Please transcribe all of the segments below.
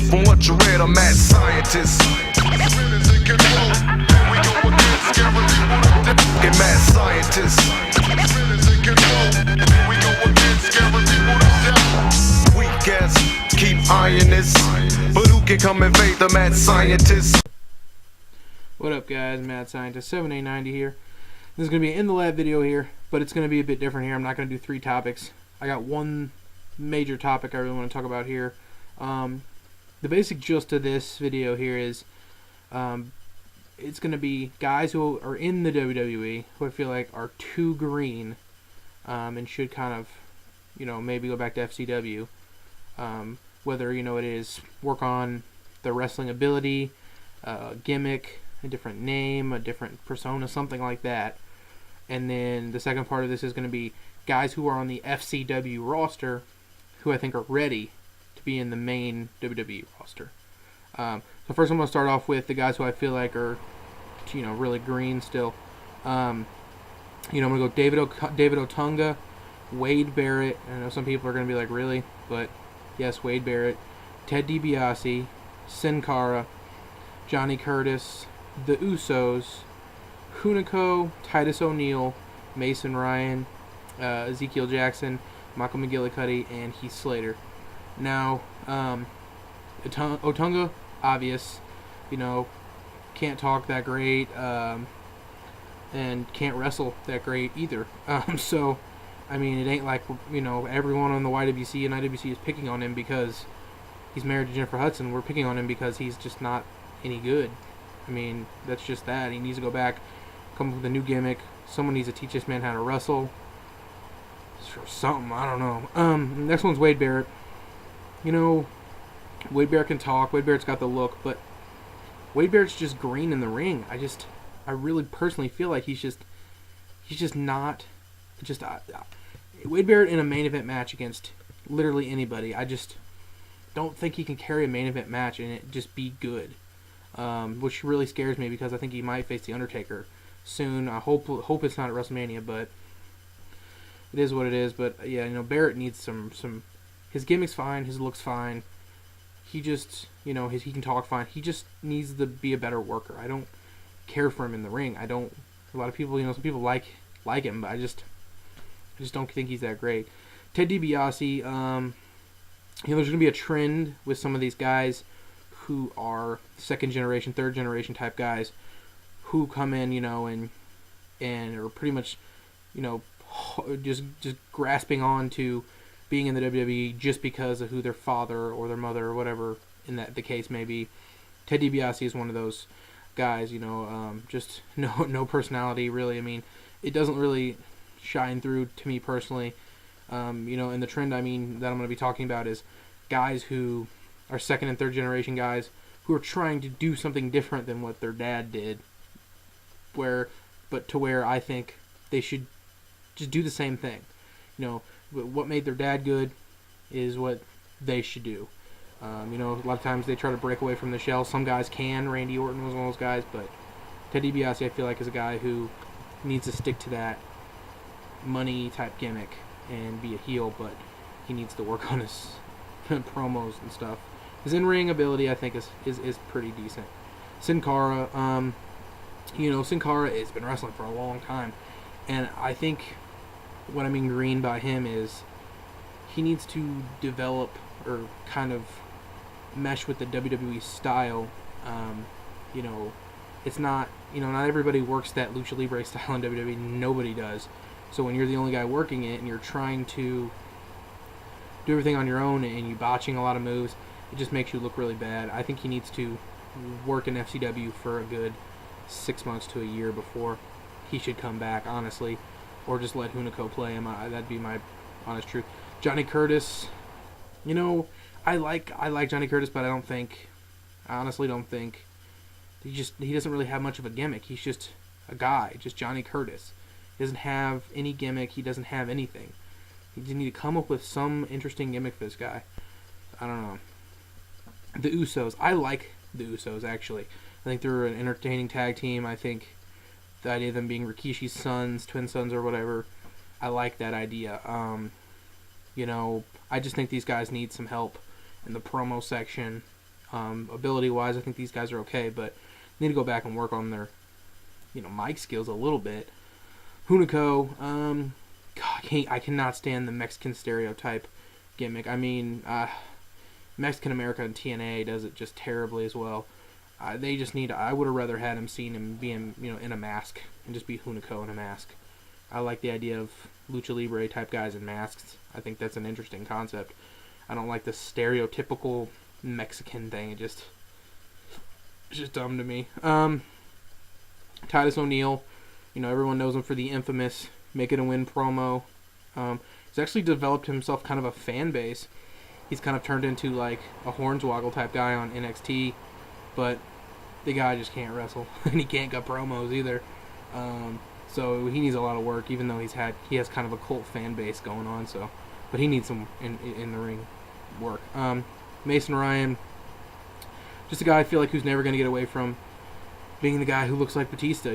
From what you read, I'm mad scientist. Get mad scientist. Weak ass, keep eyeing this. But who can come invade the mad scientist? What up, guys? Mad Scientist 7890 here. This is going to be an in the lab video here, but it's going to be a bit different here. I'm not going to do 3 topics. I got one major topic I really want to talk about here. The basic gist of this video here is it's going to be guys who are in the WWE who I feel like are too green and should kind of, maybe go back to FCW. Whether, it is work on their wrestling ability, gimmick, a different name, a different persona, something like that. And then the second part of this is going to be guys who are on the FCW roster who I think are ready to be in the main WWE roster. So first I'm going to start off with the guys who I feel like are, really green still. I'm going to go David Otunga, Wade Barrett. I know some people are going to be like, really? But yes, Wade Barrett, Ted DiBiase, Sin Cara, Johnny Curtis, the Usos, Hunico, Titus O'Neil, Mason Ryan, Ezekiel Jackson, Michael McGillicuddy, and Heath Slater. Now, Otunga, obvious, can't talk that great, and can't wrestle that great either. So, I mean, it ain't like, everyone on the YWC and IWC is picking on him because he's married to Jennifer Hudson. We're picking on him because he's just not any good. I mean, that's just that. He needs to go back, come up with a new gimmick. Someone needs to teach this man how to wrestle. Or something, I don't know. Next one's Wade Barrett. Wade Barrett can talk. Wade Barrett's got the look, but Wade Barrett's just green in the ring. I really personally feel like he's just not, Wade Barrett in a main event match against literally anybody. I just don't think he can carry a main event match and it just be good. Which really scares me because I think he might face The Undertaker soon. I hope it's not at WrestleMania, but it is what it is. But yeah, Barrett needs some. His gimmick's fine, his look's fine. He just, he can talk fine. He just needs to be a better worker. I don't care for him in the ring. A lot of people, some people like him, but I just don't think he's that great. Ted DiBiase, there's going to be a trend with some of these guys who are second generation, third generation type guys who come in, and are pretty much, just grasping on to being in the WWE just because of who their father or their mother or whatever the case may be. Ted DiBiase is one of those guys, just no personality really. I mean, it doesn't really shine through to me personally. And the trend that I'm going to be talking about is guys who are second and third generation guys who are trying to do something different than what their dad did, but to where I think they should just do the same thing. What made their dad good is what they should do. A lot of times they try to break away from the shell. Some guys can. Randy Orton was one of those guys, but Ted DiBiase I feel like is a guy who needs to stick to that money type gimmick and be a heel, but he needs to work on his promos and stuff. His in-ring ability, I think, is pretty decent. Sin Cara, Sin Cara has been wrestling for a long time, and I think what I mean green by him is he needs to develop or kind of mesh with the WWE style. It's not, not everybody works that Lucha Libre style in WWE. Nobody does. So when you're the only guy working it and you're trying to do everything on your own and you're botching a lot of moves, it just makes you look really bad. I think he needs to work in FCW for a good 6 months to a year before he should come back, honestly, or just let Hunico play him. That'd be my honest truth. Johnny Curtis, I like Johnny Curtis, but I honestly don't think he doesn't really have much of a gimmick. He's just a guy, just Johnny Curtis. He doesn't have any gimmick. He doesn't have anything. You just need to come up with some interesting gimmick for this guy. I don't know. The Usos. I like the Usos, actually. I think they're an entertaining tag team. I think the idea of them being Rikishi's sons, twin sons or whatever, I like that idea. I just think these guys need some help in the promo section. Ability-wise, I think these guys are okay, but need to go back and work on their, mic skills a little bit. Hunico, God, I cannot stand the Mexican stereotype gimmick. I mean, Mexican America and TNA does it just terribly as well. They just need. I would have rather had him being, in a mask and just be Hunico in a mask. I like the idea of lucha libre type guys in masks. I think that's an interesting concept. I don't like the stereotypical Mexican thing. It's just dumb to me. Titus O'Neil, everyone knows him for the infamous Make It a Win promo. He's actually developed himself kind of a fan base. He's kind of turned into like a Hornswoggle type guy on NXT, but the guy just can't wrestle and he can't cut promos either. So he needs a lot of work, even though he has kind of a cult fan base going on. So, but he needs some in the ring work. Mason Ryan, just a guy I feel like who's never going to get away from being the guy who looks like Batista.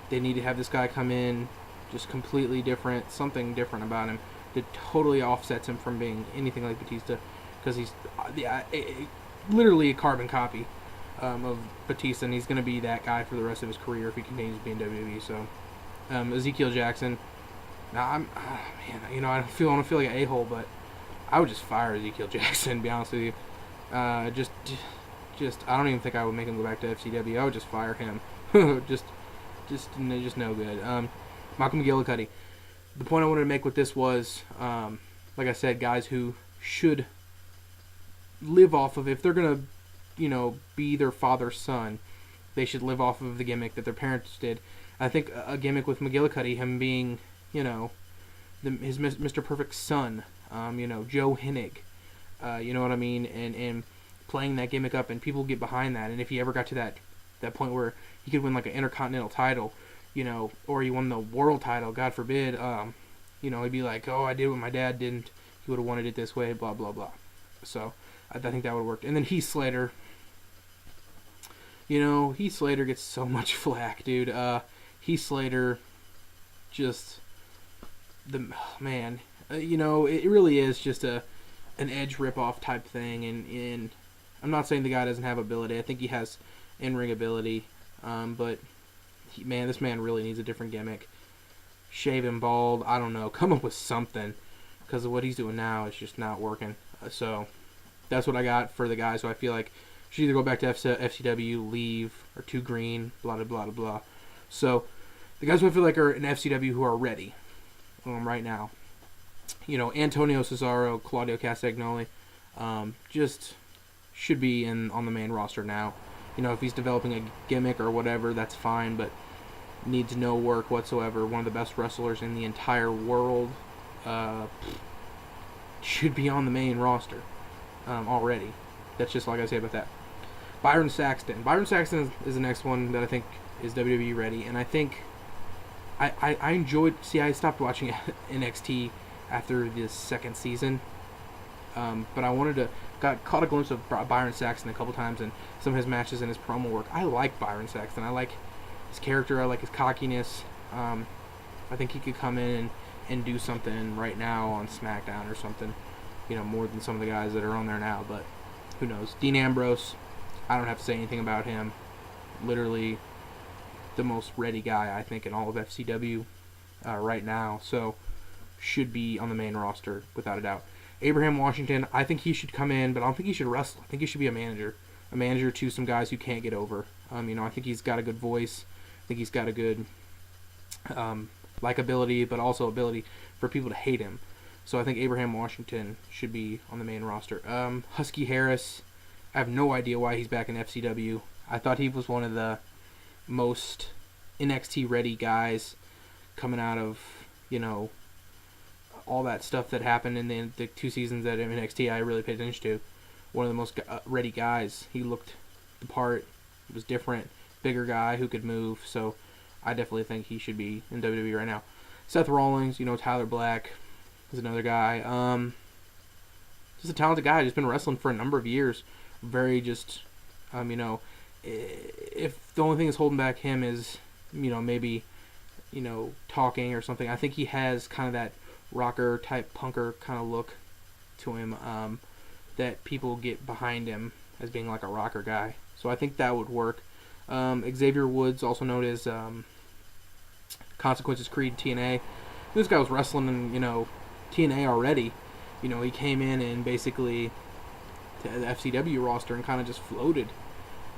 They need to have this guy come in just completely different, something different about him that totally offsets him from being anything like Batista, because he's literally a carbon copy of Batista, and he's going to be that guy for the rest of his career if he continues to be in WWE. So, Ezekiel Jackson. Now, I don't feel like an a-hole, but I would just fire Ezekiel Jackson. To be honest with you, just I don't even think I would make him go back to FCW. I would just fire him. just no good. Malcolm McGillicuddy. The point I wanted to make with this was, like I said, guys who should live off of, if they're gonna, be their father's son, they should live off of the gimmick that their parents did. I think a gimmick with McGillicuddy, him being, his Mr. Perfect son, Joe Hennig, you know what I mean, and playing that gimmick up, and people get behind that. And if he ever got to that point where he could win like an Intercontinental title, or he won the world title, God forbid, he'd be like, oh, I did what my dad didn't. He would have wanted it this way, blah, blah, blah. So I think that would have worked. And then Heath Slater. Heath Slater gets so much flack, dude. Heath Slater, just it really is just an Edge ripoff type thing. And I'm not saying the guy doesn't have ability. I think he has in-ring ability, but this man really needs a different gimmick. Shave him bald, I don't know. Come up with something, because of what he's doing now is just not working. So that's what I got for the guys who I feel like should either go back to FCW, leave, or too green, blah, blah, blah, blah. So the guys who I feel like are in FCW who are ready right now, Antonio Cesaro, Claudio Castagnoli, just should be on the main roster now. If he's developing a gimmick or whatever, that's fine, but needs no work whatsoever. One of the best wrestlers in the entire world, should be on the main roster already. That's just all I gotta say about that. Byron Saxton. Byron Saxton is the next one that I think is WWE ready, and I think I enjoyed. See, I stopped watching NXT after the second season, but I caught a glimpse of Byron Saxton a couple times and some of his matches and his promo work. I like Byron Saxton. I like his character. I like his cockiness. I think he could come in and do something right now on SmackDown or something, more than some of the guys that are on there now, but who knows. Dean Ambrose, I don't have to say anything about him. Literally the most ready guy, I think, in all of FCW right now, so should be on the main roster without a doubt. Abraham Washington, I think he should come in, but I don't think he should wrestle. I think he should be a manager to some guys who can't get over. I think he's got a good voice. I think he's got a good likability, but also ability for people to hate him. So I think Abraham Washington should be on the main roster. Husky Harris, I have no idea why he's back in FCW. I thought he was one of the most NXT-ready guys coming out of, all that stuff that happened in the 2 seasons that NXT I really paid attention to. One of the most ready guys. He looked the part. He was different. Bigger guy who could move. So I definitely think he should be in WWE right now. Seth Rollins, Tyler Black is another guy. Just a talented guy. Just been wrestling for a number of years. Very just, if the only thing that's holding back him is, maybe, talking or something. I think he has kind of that rocker type punker kind of look to him. that people get behind him as being like a rocker guy. So I think that would work. Xavier Woods, also known as Consequences Creed TNA. This guy was wrestling in, TNA already. He came in and basically to the FCW roster and kind of just floated.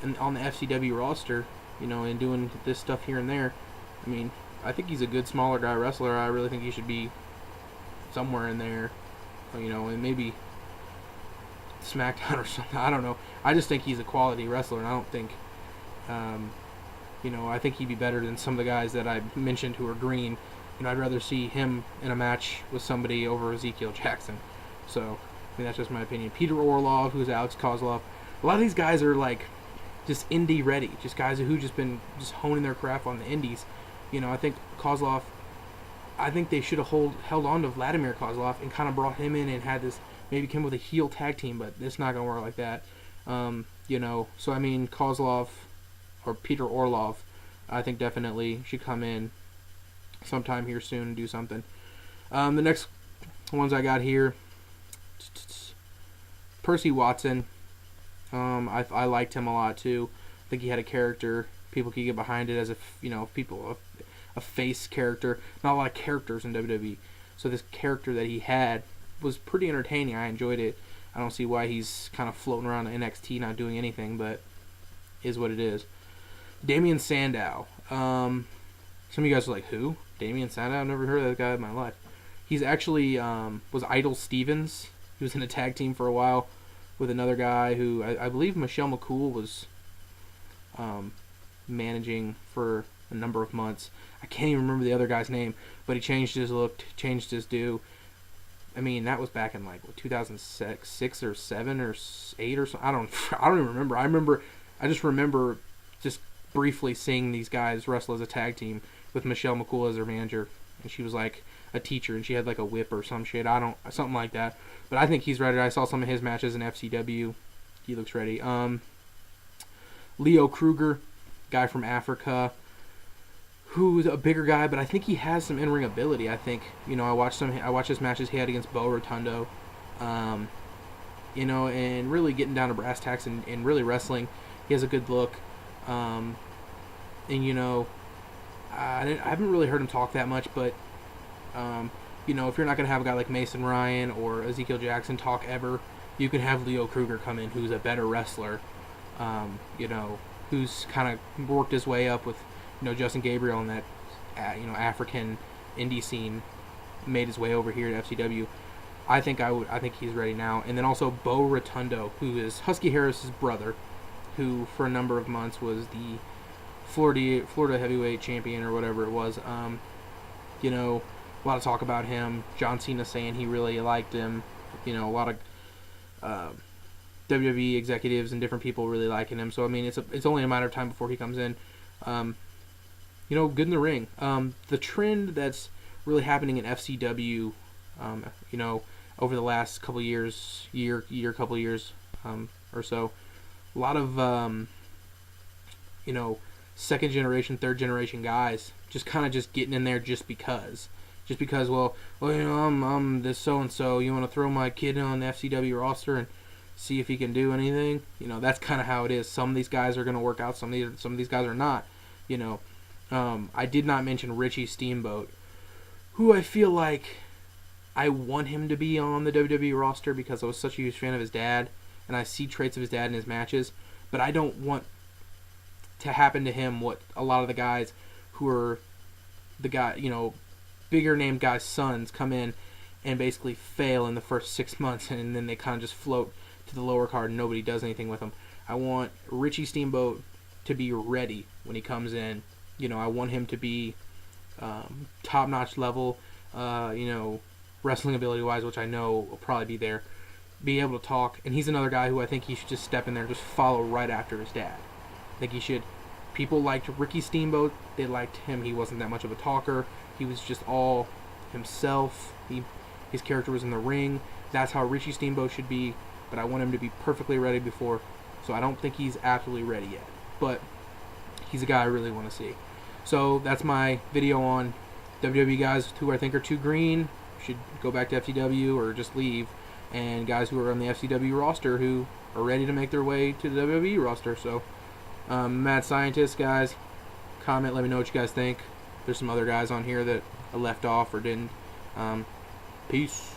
And on the FCW roster, and doing this stuff here and there. I mean, I think he's a good smaller guy wrestler. I really think he should be somewhere in there, and maybe SmackDown or something. I don't know. I just think he's a quality wrestler, and I don't think, I think he'd be better than some of the guys that I mentioned who are green. I'd rather see him in a match with somebody over Ezekiel Jackson. So, I mean, that's just my opinion. Peter Orlov, who's Alex Kozlov. A lot of these guys are like just indie ready, just guys who just been just honing their craft on the indies. I think Kozlov, I think they should have held on to Vladimir Kozlov and kind of brought him in and had this, maybe come with a heel tag team, but it's not going to work like that. So I mean, Kozlov or Peter Orlov, I think definitely should come in sometime here soon and do something. The next ones I got here, Percy Watson. I liked him a lot too. I think he had a character. People could get behind it as a face character. Not a lot of characters in WWE. So this character that he had was pretty entertaining. I enjoyed it. I don't see why he's kind of floating around NXT not doing anything, but is what it is. Damian Sandow. Some of you guys are like, who? Damian Sandow? I've never heard of that guy in my life. He's actually was Idol Stevens. He was in a tag team for a while with another guy who I believe Michelle McCool was managing for a number of months. I can't even remember the other guy's name, but he changed his look, changed his do. I mean, that was back in like 2006 or 7 or 8 or so. I don't even remember. I just remember just briefly seeing these guys wrestle as a tag team with Michelle McCool as their manager, and she was like a teacher, and she had like a whip or some shit. Something like that. But I think he's ready. I saw some of his matches in FCW. He looks ready. Leo Kruger, guy from Africa, who's a bigger guy, but I think he has some in-ring ability. I think, I watched his matches he had against Bo Rotundo, and really getting down to brass tacks and really wrestling. He has a good look, and I haven't really heard him talk that much, but if you're not gonna have a guy like Mason Ryan or Ezekiel Jackson talk ever, you can have Leo Kruger come in, who's a better wrestler, who's kind of worked his way up with, Justin Gabriel in that, African indie scene, made his way over here to FCW. I think he's ready now. And then also Bo Rotundo, who is Husky Harris's brother, who for a number of months was the Florida heavyweight champion or whatever it was. A lot of talk about him. John Cena saying he really liked him. A lot of WWE executives and different people really liking him. So I mean, it's only a matter of time before he comes in. Good in the ring. The trend that's really happening in FCW, over the last couple of years, couple of years, or so, a lot of second generation, third generation guys just kind of just getting in there just because, I'm this so and so. You want to throw my kid on the FCW roster and see if he can do anything? That's kind of how it is. Some of these guys are going to work out. Some of these guys are not. I did not mention Richie Steamboat, who I feel like I want him to be on the WWE roster because I was such a huge fan of his dad, and I see traits of his dad in his matches, but I don't want to happen to him what a lot of the guys who are the guy, bigger named guys' sons come in and basically fail in the first 6 months, and then they kind of just float to the lower card and nobody does anything with them. I want Richie Steamboat to be ready when he comes in. I want him to be top-notch level, wrestling ability-wise, which I know will probably be there, be able to talk. And he's another guy who I think he should just step in there and just follow right after his dad. I think he should. People liked Ricky Steamboat. They liked him. He wasn't that much of a talker. He was just all himself. His character was in the ring. That's how Richie Steamboat should be. But I want him to be perfectly ready before. So I don't think he's absolutely ready yet. But he's a guy I really want to see. So that's my video on WWE guys who I think are too green. Should go back to FTW or just leave. and guys who are on the FCW roster who are ready to make their way to the WWE roster. So, Mad Scientist, guys, comment, let me know what you guys think. There's some other guys on here that I left off or didn't. Peace.